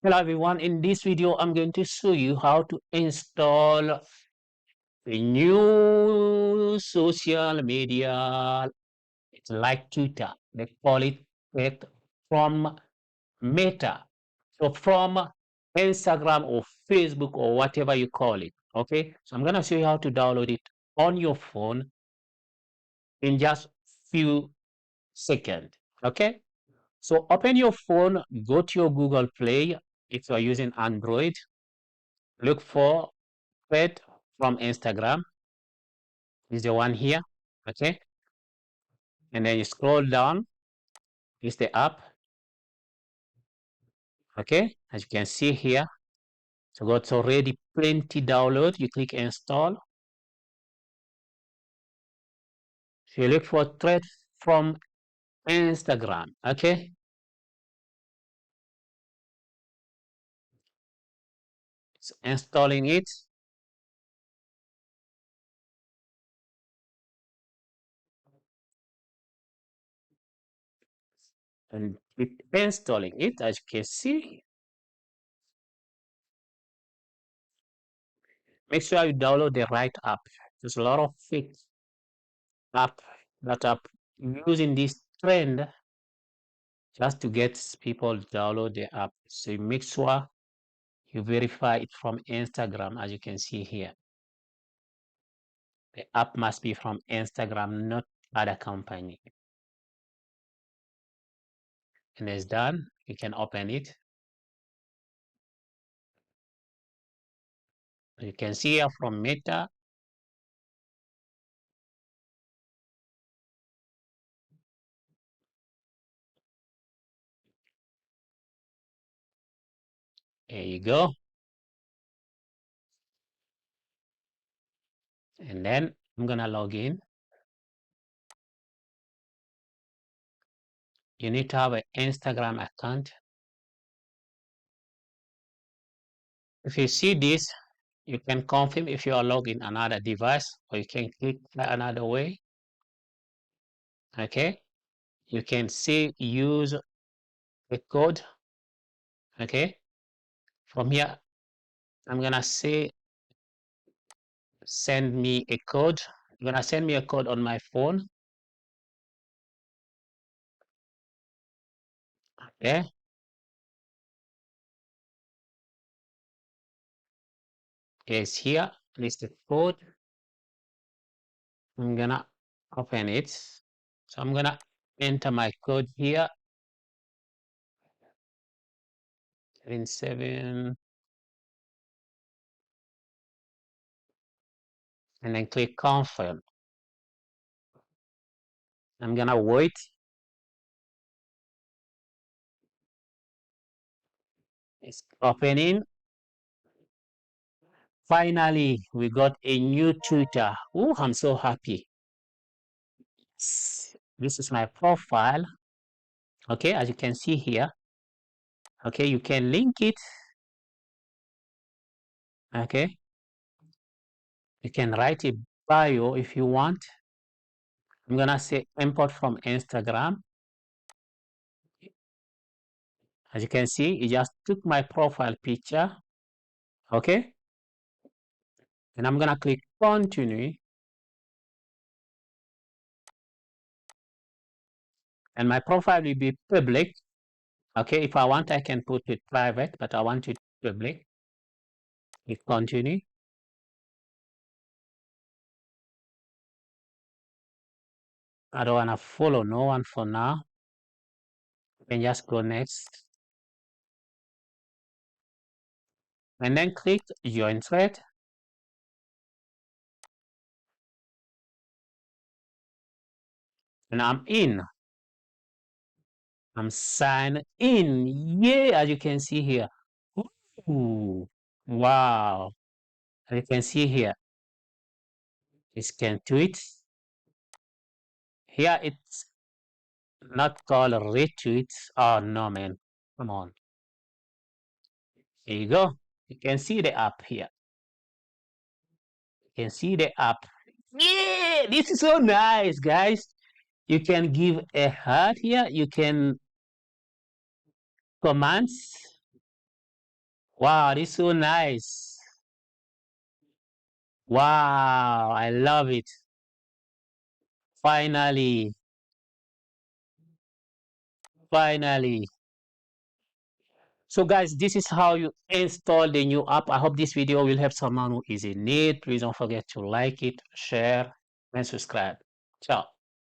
Hello everyone, in this video I'm going to show you how to install a new social media. It's like Twitter, they call it from Meta. So from Instagram or Facebook or whatever you call it. Okay, so I'm going to show you how to download it on your phone in just few seconds. Okay, so open your phone, go to your Google Play if you are using Android, look for Thread from Instagram. Is the one here. Okay, and then you scroll down, is the app. Okay, as you can see here, so got already plenty download. You click install. So you look for Thread from Instagram. Okay, it's installing it. And with installing it, as you can see, make sure you download the right app. There's a lot of fake app that are using this trend just to get people to download the app. So you make sure you verify it from Instagram, as you can see here. The app must be from Instagram, not other company. And it's done. You can open it. You can see here from Meta. There you go. And then I'm gonna log in. You need to have an Instagram account. If you see this, you can confirm if you are logged in another device, or you can click another way. Okay, you can see use the code. Okay, from here I'm gonna say send me a code. You're gonna send me a code on my phone. Okay, it's here. It's the code. I'm gonna open it. So I'm gonna enter my code here. 77, and then click confirm. I'm gonna wait. It's opening. Finally, we got a new Twitter. Oh, I'm so happy. This is my profile. Okay, as you can see here. Okay, you can link it. Okay, you can write a bio if you want. I'm gonna say import from Instagram. As you can see, it just took my profile picture. Okay, and I'm gonna click continue. And my profile will be public. Okay, if I want, I can put it private, but I want it public. Click continue. I don't want to follow no one for now. You can just go next. And then click join thread. And I'm in. I'm signed in. Yay, as you can see here. Ooh, wow. As you can see here, you can tweet. Here it's not called retweets. Oh no, man. Come on. There you go. You can see the app here. You can see the app. Yeah, this is so nice, guys. You can give a heart here. You can comments. Wow, this is so nice. Wow, I love it. Finally, finally. So guys, this is how you install the new app. I hope this video will help someone who is in need. Please don't forget to like it, share, and subscribe. Ciao.